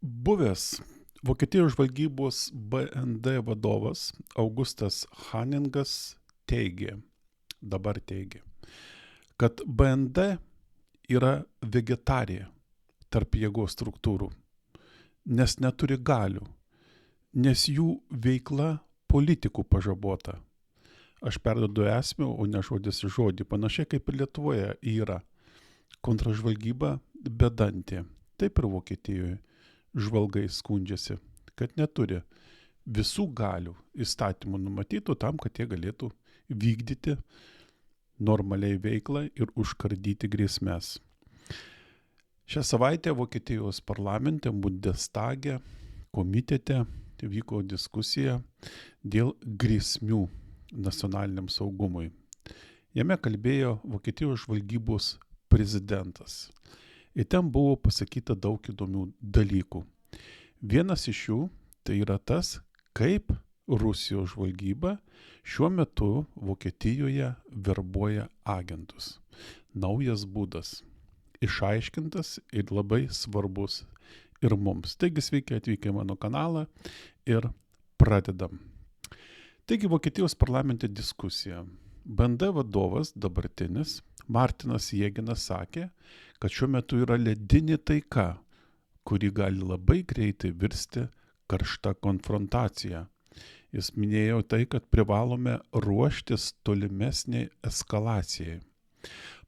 Buvęs Vokietijos žvalgybos BND vadovas Augustas Haningas dabar teigia, kad BND yra vegetarija tarp jėgos struktūrų, nes neturi galių, nes jų veikla politikų pažabota. Aš perdodu esmę, o ne žodis į žodį, panašiai kaip ir Lietuvoje yra kontražvalgyba bedantė. Taip ir Vokietijoje žvalgai skundžiasi, kad neturi visų galių įstatymų numatytų tam, kad jie galėtų vykdyti normaliai veiklą ir užkardyti grėsmes. Šią savaitę Vokietijos parlamente, Bundestage, komitete vyko diskusija dėl grėsmių nacionaliniam saugumui. Jame kalbėjo Vokietijos žvalgybos prezidentas. Ir ten buvo pasakyta daug įdomių dalykų. Vienas iš jų tai yra tas, kaip Rusijos žvalgyba šiuo metu Vokietijoje verbuoja agentus. Naujas būdas, išaiškintas ir labai svarbus ir mums. Taigi sveiki atvykę į mano kanalą ir pradedam. Taigi Vokietijos parlamente diskusija. BND vadovas dabartinis Martinas Jėginas sakė, kad šiuo metu yra ledinė taika, kuri gali labai greitai virsti karšta konfrontacija. Jis minėjo tai, kad privalome ruoštis tolimesniai eskalacijai.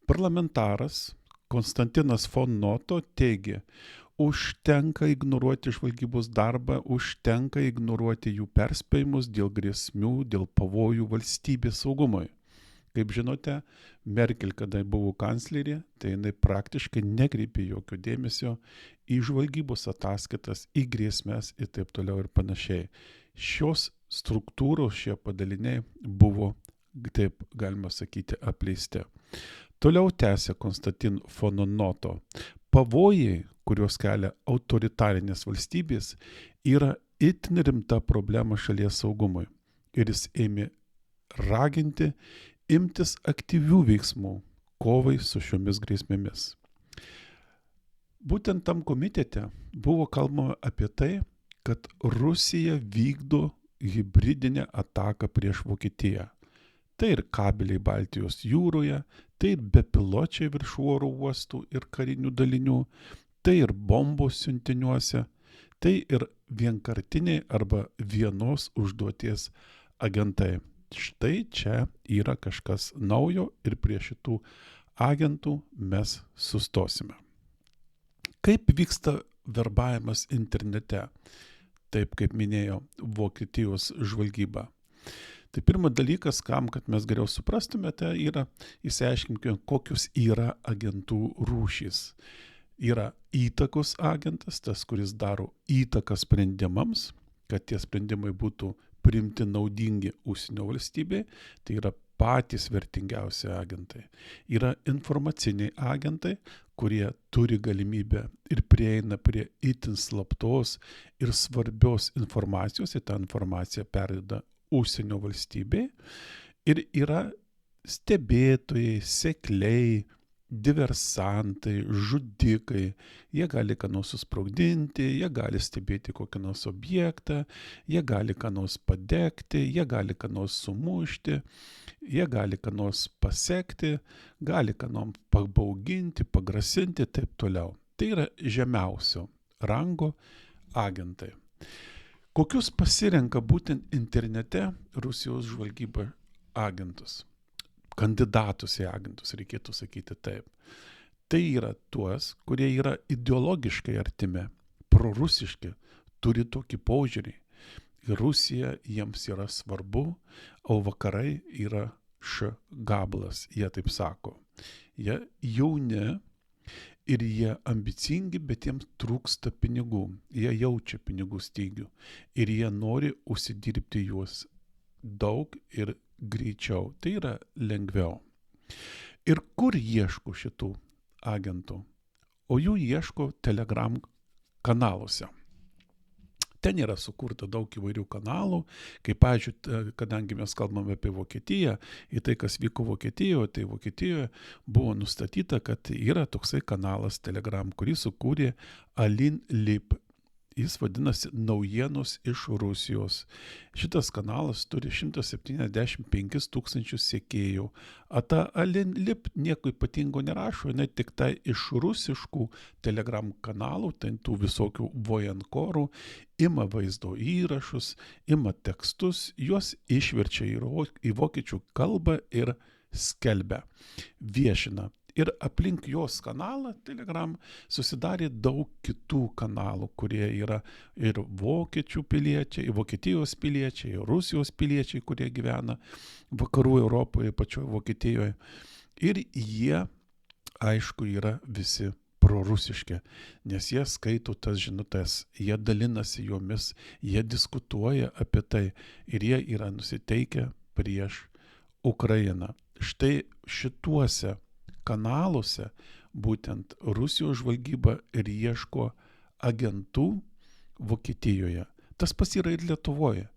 Parlamentaras Konstantinas von Noto teigė, užtenka ignoruoti žvalgybos darbą, užtenka ignoruoti jų perspėjimus dėl grėsmių, dėl pavojų valstybės saugumui. Kaip žinote, Merkel, kada buvo kanclerė, tai jinai praktiškai nekreipė jokio dėmesio į žvalgybos ataskaitas, į grėsmes ir taip toliau ir panašiai. Šios struktūros, šie padaliniai buvo, taip galima sakyti, apleisti. Toliau tęsė Konstantin von Noto. Pavojai, kuriuos kelia autoritarinės valstybės, yra itin rimta problema šalies saugumui. Ir jis ėmė raginti imtis aktyvių veiksmų kovai su šiomis grėsmėmis. Būtent tam komitete buvo kalbama apie tai, kad Rusija vykdo hibridinę ataką prieš Vokietiją. Tai ir kabeliai Baltijos jūroje, tai ir bepiločiai virš oro uostų ir karinių dalinių, tai ir bombos siuntiniuose, tai ir vienkartiniai arba vienos užduoties agentai. Štai čia yra kažkas naujo ir prie šitų agentų mes sustosime. Kaip vyksta verbavimas internete, taip kaip minėjo Vokietijos žvalgyba? Tai pirmas dalykas, kad mes geriau suprastumėte, yra išsiaiškinkime, kokios yra agentų rūšys. Yra įtakos agentas, tas, kuris daro įtaką sprendimams, kad tie sprendimai būtų priimti naudingi užsienio valstybei, tai yra patys vertingiausi agentai. Yra informaciniai agentai, kurie turi galimybę ir prieina prie itin slaptos ir svarbios informacijos, ir tą informaciją perduoda užsienio valstybei. Ir yra stebėtojai, sekliai, diversantai, žudikai, jie gali ką nors susprogdinti, jie gali stebėti kokį nors objektą, jie gali ką nors padegti, jie gali ką nors sumušti, jie gali ką nors pasekti, gali ką nors pabauginti, pagrasinti ir taip toliau. Tai yra žemiausio rango agentai. Kokius pasirenka būtent internete Rusijos žvalgyba agentus? Kandidatus į agentus, reikėtų sakyti taip. Tai yra tuos, kurie yra ideologiškai artimi, prorusiški, turi tokį požiūrį. Rusija jiems yra svarbu, o vakarai yra gabalas, jie taip sako. Jie jauni ir jie ambicingi, bet jiems trūksta pinigų. Jie jaučia pinigų stygių ir jie nori užsidirbti juos daug ir greičiau, tai yra lengviau. Ir kur ieško šitų agentų? O jų ieško Telegram kanaluose. Ten yra sukurta daug įvairių kanalų, kaip, pavyzdžiui, kadangi mes kalbame apie Vokietiją, į tai, kas vyko Vokietijoje, tai Vokietijoje buvo nustatyta, kad yra toksai kanalas Telegram, kurį sukūrė Alin Lip. jis vadinasi Naujienos iš Rusijos. Šitas kanalas turi 175 tūkstančius sekėjų. Ata Alin Lip nieko ypatingo nerašo, jinai tik tai iš rusiškų Telegram kanalų, tai tų visokių vojenkorų, ima vaizdo įrašus, ima tekstus, juos išverčia į vokiečių kalbą ir skelbia, viešina. Ir aplink jos kanalą Telegram susidarė daug kitų kanalų, kurie yra ir vokiečių piliečiai, ir Vokietijos piliečiai, ir Rusijos piliečiai, kurie gyvena vakarų Europoje, pačioje Vokietijoje. Ir jie, aišku, yra visi prorusiški, nes jie skaito tas žinutes, jie dalinasi jomis, jie diskutuoja apie tai ir jie yra nusiteikę prieš Ukrainą. Štai šituose kanaluose būtent Rusijos žvalgyba ir ieško agentų Vokietijoje. Tas pas yra ir Lietuvoje.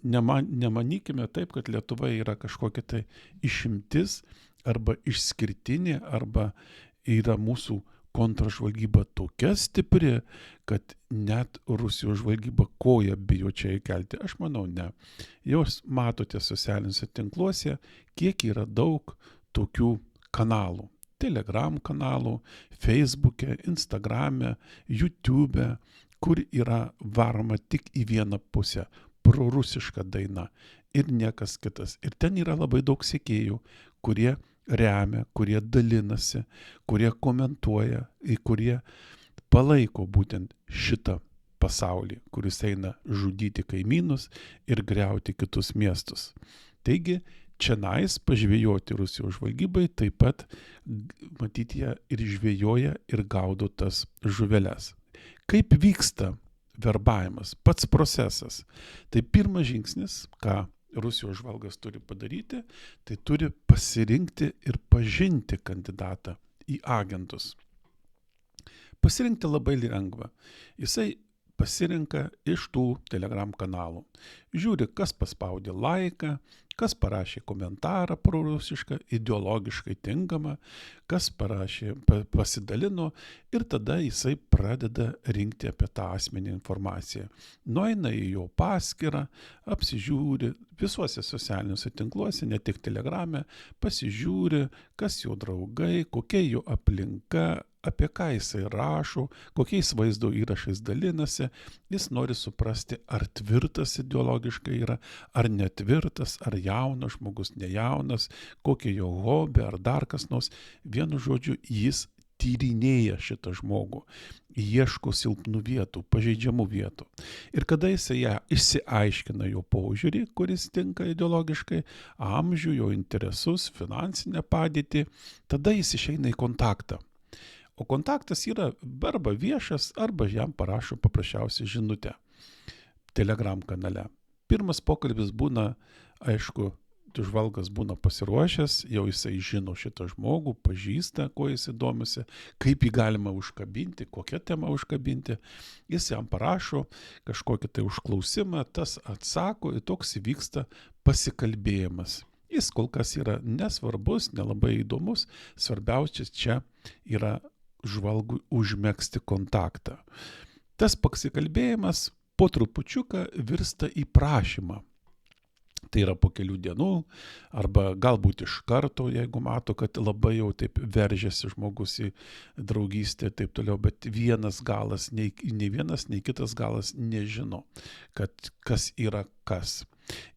Nemanykime taip, kad Lietuva yra kažkokia tai išimtis arba išskirtinė, arba yra mūsų kontražvalgyba tokia stipri, kad net Rusijos žvalgyba koją bijo čia įkelti. Aš manau, ne. Jūs matote socialiniuose tinkluose, kiek yra daug tokių kanalų. Telegram kanalų, Facebook'e, Instagram'e, YouTube'e, kur yra varoma tik į vieną pusę. Prorusiška daina ir niekas kitas. Ir ten yra labai daug sekėjų, kurie remia, kurie dalinasi, kurie komentuoja, kurie palaiko būtent šitą pasaulį, kuris eina žudyti kaimynus ir griauti kitus miestus. Taigi, čionais pažvejoti Rusijos žvalgybai taip pat matyti jie ir žvejoja ir gaudo tas žuveles. Kaip vyksta verbavimas, pats procesas? Tai pirmas žingsnis, ką Rusijos žvalgas turi padaryti, tai turi pasirinkti ir pažinti kandidatą į agentus. Pasirinkti labai lengva. Jisai pasirenka iš tų Telegram kanalų. Žiūri, kas paspaudė laiką, kas parašė komentarą prorusišką, ideologiškai tinkamą, kas parašė, pasidalino ir tada jisai pradeda rinkti apie tą asmenį informaciją. Nueina į jo paskyrą, apsižiūri visuose socialiniuose tinkluose, ne tik Telegrame, pasižiūri, kas jo draugai, kokia jo aplinka, apie ką jisai rašo, kokiais vaizdo įrašais dalinasi. Jis nori suprasti, ar tvirtas ideologiškai yra, ar netvirtas, ar jaunas žmogus, nejaunas, kokie jo hobį, ar dar kas nors. Vienu žodžiu, jis tyrinėja šitą žmogų, ieško silpnų vietų, pažeidžiamų vietų. Ir kada jisai išsiaiškina jo požiūrį, kuris tinka ideologiškai, amžių, jo interesus, finansinę padėtį, tada jis išeina į kontaktą. O kontaktas yra arba viešas, arba jam parašo paprasčiausiai žinutę Telegram kanale. Pirmas pokalbis būna, aišku, žvalgas būna pasiruošęs, jau jisai žino šitą žmogų, pažįsta, kuo jisai domisi, kaip jį galima užkabinti, kokią temą užkabinti. Jis jam parašo kažkokį tai užklausimą, tas atsako ir toks vyksta pasikalbėjimas. Jis kol kas yra nesvarbus, nelabai įdomus, svarbiausias čia yra žvalgui užmegzti kontaktą. Tas pasikalbėjimas po trupučiuką virsta į prašymą. Tai yra po kelių dienų, arba galbūt iš karto, jeigu mato, kad labai jau taip veržiasi žmogus į draugystę ir taip toliau, bet vienas galas, nei vienas, nei kitas galas nežino, kad kas yra kas.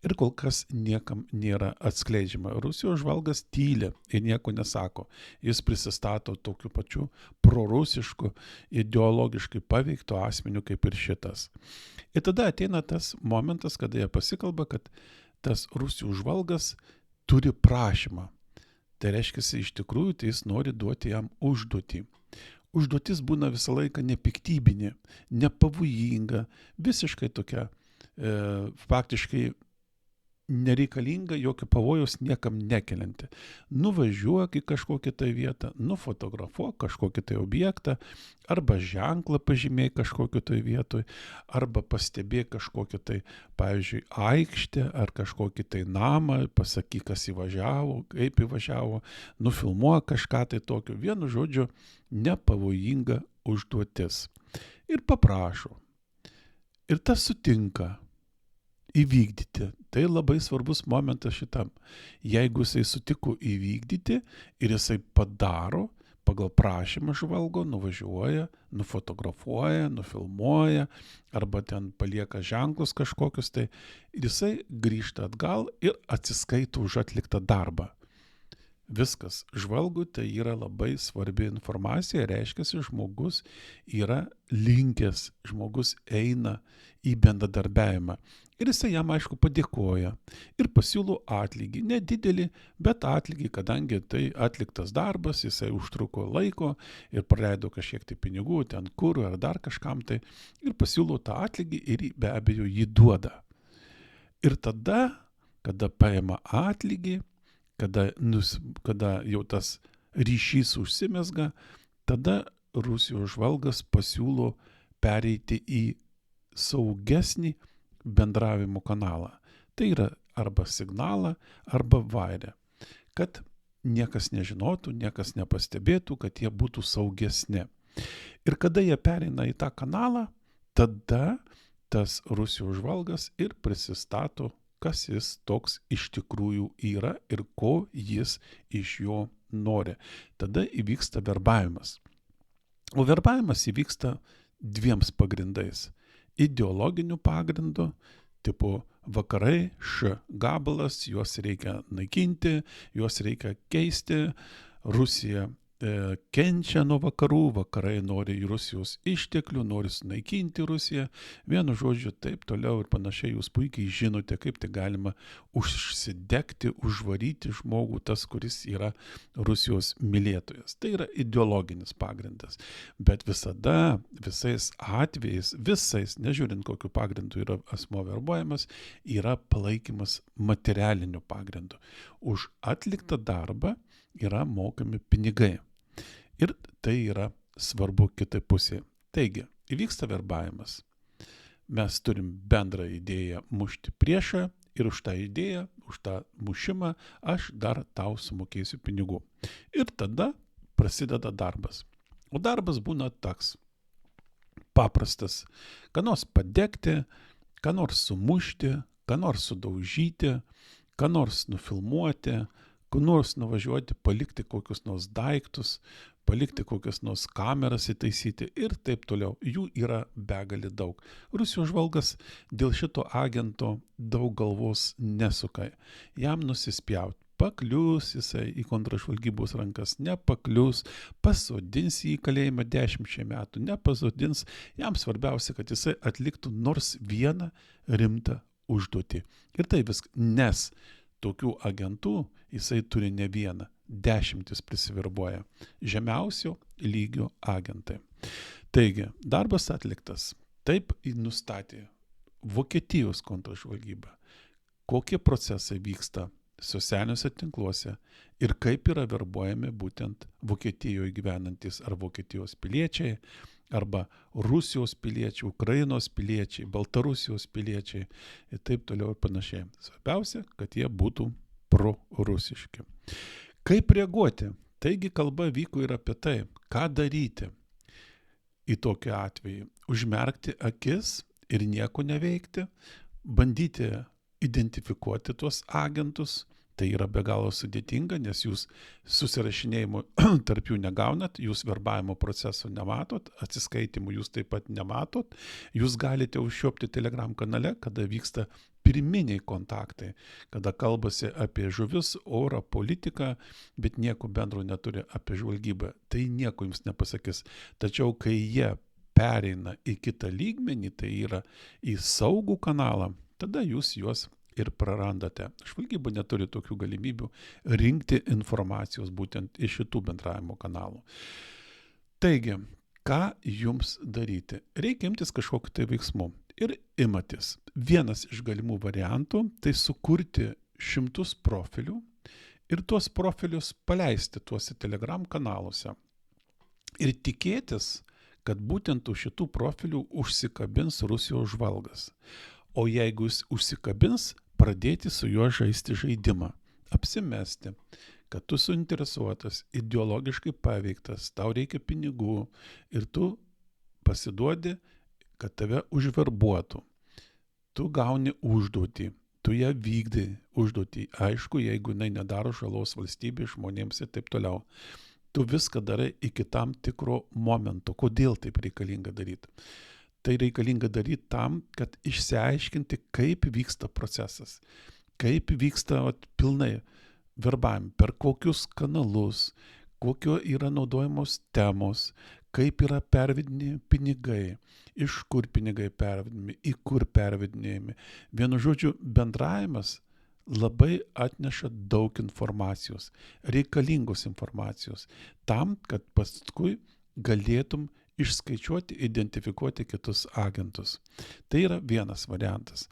Ir kol kas niekam nėra atskleidžiama. Rusijos žvalgas tyli ir nieko nesako. Jis prisistato tokiu pačiu prorusišku, ideologiškai paveikto asmeniu kaip ir šitas. Ir tada ateina tas momentas, kada jie pasikalba, kad tas Rusijos žvalgas turi prašymą. Tai reiškia, iš tikrųjų, tai jis nori duoti jam užduotį. Užduotis būna visą laiką nepiktybinė, nepavojinga, visiškai tokia, faktiškai nereikalinga, jokio pavojaus niekam nekelianti. Nuvažiuok į kažkokią tai vietą, nufotografuok kažkokį tai objektą, arba ženklą pažymėk kažkokiu tai vietoj, arba pastebėk kažkokią tai, pavyzdžiui, aikštę ar kažkokį tai namą, pasakyk, kas įvažiavo, kaip įvažiavo, nufilmuok kažką tai tokio. Vienu žodžiu, nepavojinga užduotis. ir paprašo. Ir tas sutinka įvykdyti. Tai labai svarbus momentas šitam. Jeigu jisai sutiko įvykdyti ir jisai padaro, pagal prašymą žvalgo, nuvažiuoja, nufotografuoja, nufilmuoja, arba ten palieka ženklus kažkokius, tai jisai grįžta atgal ir atsiskaito už atliktą darbą. Viskas. Žvalgui tai yra labai svarbi informacija, reiškia, žmogus yra linkęs, žmogus eina į bendradarbiavimą. Ir jisai jam, aišku, padėkoja ir pasiūlo atlygį. Nedidelį, bet atlygį, kadangi tai atliktas darbas, jisai užtruko laiko ir praleido kažkiek tai pinigų, ten kurui ar dar kažkam tai, ir pasiūlo tą atlygį ir be abejo jį duoda. Ir tada, kada paima atlygį, kada jau tas ryšys užsimezga, tada Rusijos žvalgas pasiūlo pereiti į saugesnį bendravimo kanalą. Tai yra arba signalą, arba vairę. Kad niekas nežinotų, niekas nepastebėtų, kad jie būtų saugesni. Ir kada jie pereina į tą kanalą, tada tas Rusijos žvalgas ir prisistato, kas jis toks iš tikrųjų yra ir ko jis iš jo nori. Tada įvyksta verbavimas. O verbavimas įvyksta dviems pagrindais. Ideologiniu pagrindu, tipo vakarai, gabalas, juos reikia naikinti, juos reikia keisti, Rusija kenčia nuo vakarų, vakarai nori Rusijos išteklių, nori sunaikinti Rusiją, vienu žodžiu taip toliau ir panašiai, jūs puikiai žinote, kaip tai galima užsidegti, užvaryti žmogų, tas, kuris yra Rusijos mylėtojas. Tai yra ideologinis pagrindas, bet visada, visais atvejais, nežiūrint kokiu pagrindu yra asmuo verbuojamas, yra palaikymas materialiniu pagrindu. Už atliktą darbą yra mokami pinigai. Ir tai yra svarbu kitai pusė. Taigi, įvyksta verbavimas. Mes turim bendrą idėją mušti priešą ir už tą idėją, už tą mušimą aš dar tau sumokėsiu pinigų. Ir tada prasideda darbas. O darbas būna toks paprastas. Ką nors padegti, ką nors sumušti, ką nors sudaužyti, ką nors nufilmuoti, kur nors nuvažiuoti, palikti kokius nors daiktus, palikti kokias nors kameras įtaisyti ir taip toliau. Jų yra begalė daug. Rusijos žvalgas dėl šito agento daug galvos nesuka. Jam nusispjaut. Paklius jisai į kontražvalgybos rankas, nepaklius, pasodins jį į kalėjimą 10 metų, nepasodins. Jam svarbiausia, kad jisai atliktų nors vieną rimtą užduotį. Ir tai viskas, nes tokių agentų jisai turi ne vieną, 10 prisiverbuoja. Žemiausio lygio agentai. Taigi, darbas atliktas. Taip nustatė Vokietijos kontražvalgyba, kokie procesai vyksta socialiniuose tinkluose ir kaip yra verbuojami būtent Vokietijoje gyvenantis ar Vokietijos piliečiai, arba Rusijos piliečiai, Ukrainos piliečiai, Baltarusijos piliečiai ir taip toliau ir panašiai. Svarbiausia, kad jie būtų prorusiški. Kaip reaguoti? Taigi kalba vyko ir apie tai, ką daryti į tokį atvejį. Užmerkti akis ir nieko neveikti, bandyti identifikuoti tuos agentus. Tai yra be galo sudėtinga, nes jūs susirašinėjimo tarp jų negaunat, jūs verbavimo proceso nematot, atsiskaitimų jūs taip pat nematot, jūs galite užšiopti Telegram kanale, kada vyksta pirminiai kontaktai, kada kalbasi apie žuvis, orą, politiką, bet nieko bendro neturi apie žvalgybą. Tai nieko jums nepasakys. Tačiau kai jie pereina į kitą lygmenį, tai yra į saugų kanalą, tada jūs juos ir prarandate. Žvalgyba neturi tokių galimybių rinkti informacijos būtent iš šitų bendravimo kanalų. Taigi, ką jums daryti? Reikia imtis kažkokiu tai veiksmu. Ir imatis. Vienas iš galimų variantų tai sukurti 100 profilių ir tuos profilius paleisti tuose Telegram kanaluose. Ir tikėtis, kad būtent už šitų profilių užsikabins Rusijos žvalgas. O jeigu jis užsikabins, pradėti su juo žaisti žaidimą. Apsimesti, kad tu suinteresuotas, ideologiškai paveiktas, tau reikia pinigų ir tu pasiduodi, kad tave užverbuotų. Tu gauni užduotį, tu ją vykdai užduotį. Aišku, jeigu jinai nedaro žalos valstybei, žmonėms ir taip toliau. Tu viską darai iki tam tikro momento. Kodėl taip reikalinga daryti? Tai reikalinga daryti tam, kad išsiaiškinti, kaip vyksta procesas, kaip vyksta pilnai verbavimai, per kokius kanalus, kokio yra naudojamos temos, kaip yra pervedinėjami pinigai, iš kur pinigai pervedinėjami, į kur pervedinėjami. Vienu žodžiu, bendravimas labai atneša daug informacijos, reikalingos informacijos, tam, kad paskui galėtum išskaičiuoti, identifikuoti kitus agentus. Tai yra vienas variantas.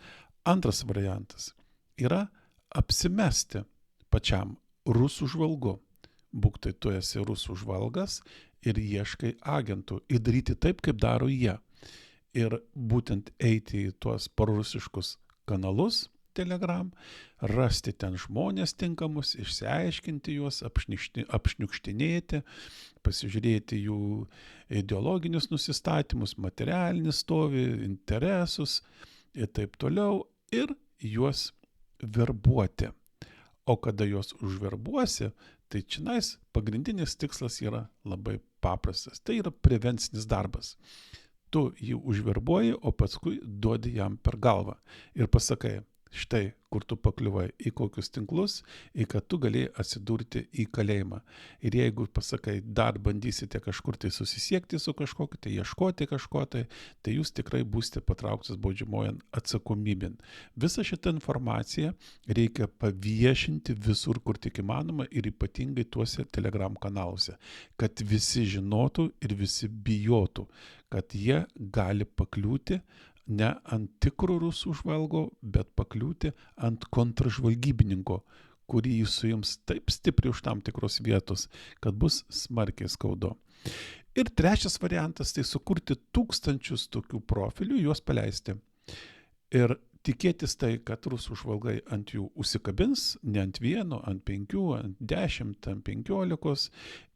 Antras variantas yra apsimesti pačiam rusų žvalgu. Būk tai tu esi rusų žvalgas ir ieškai agentų ir daryti taip, kaip daro jie. Ir būtent eiti į tuos prorusiškus kanalus Telegram, rasti ten žmonės tinkamus, išsiaiškinti juos, apšniukštinėti, pasižiūrėti jų ideologinius nusistatymus, materialinį stovį, interesus ir taip toliau ir juos verbuoti. O kada juos užverbuosi, tai čionais pagrindinis tikslas yra labai paprastas. Tai yra prevencinis darbas. Tu jį užverbuoji, o paskui duodi jam per galvą ir pasakai, štai kur tu pakliuvai, į kokius tinklus, į kad tu galėjai atsidurti į kalėjimą. Ir jeigu pasakai, dar bandysite kažkur tai susisiekti su kažkokiu, tai ieškoti kažko, tai jūs tikrai būsite patrauktas baudžiamojon atsakomybėn. Visą šitą informaciją reikia paviešinti visur, kur tik įmanoma ir ypatingai tuose Telegram kanaluose, kad visi žinotų ir visi bijotų, kad jie gali pakliūti ne ant tikro rusų žvalgo, bet pakliūti ant kontržvalgybininko, kurį jis suims taip stipriai už tam tikros vietos, kad bus smarkiai skaudu. Ir trečias variantas tai sukurti 1000 tokių profilių, juos paleisti. Ir tikėtis tai, kad rusų žvalgai ant jų užsikabins, ne ant 1, ant 5, ant 10, ant 15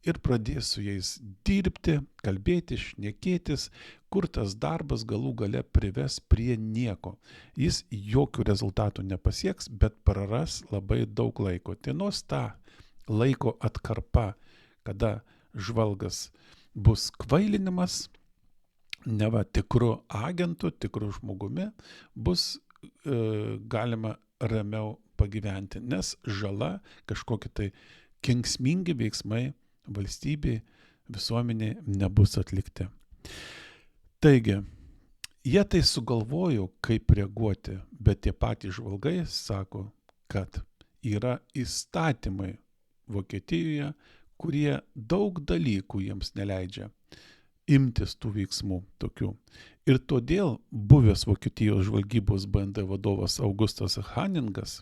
ir pradės su jais dirbti, kalbėti, šnekėtis, kur tas darbas galų gale prives prie nieko. Jis jokių rezultatų nepasieks, bet praras labai daug laiko. Tai nors ta laiko atkarpa, kada žvalgas bus kvailinimas, neva tikru agentu, tikru žmogumi, bus galima ramiau pagyventi, nes žala, kažkokie tai kenksmingi veiksmai valstybei, visuomeniai nebus atlikti. Taigi, jie tai sugalvojo, kaip reaguoti, bet tie patys žvalgai sako, kad yra įstatymai Vokietijoje, kurie daug dalykų jiems neleidžia imtis tų veiksmų tokių. Ir todėl buvęs Vokietijos žvalgybos BND vadovas Augustas Haningas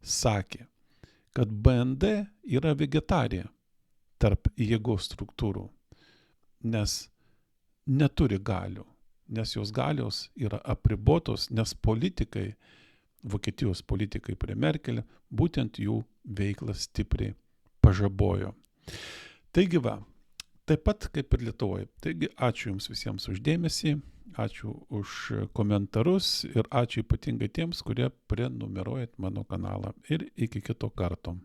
sakė, kad BND yra vegetarija tarp jėgos struktūrų, nes neturi galių, nes jos galios yra apribotos, nes politikai, Vokietijos politikai prie Merkelio, būtent jų veiklą stipriai pažabojo. Taigi va, taip pat kaip ir Lietuvoje. Taigi ačiū Jums visiems už dėmesį, ačiū už komentarus ir ačiū ypatingai tiems, kurie prenumeruojat mano kanalą. Ir iki kito karto.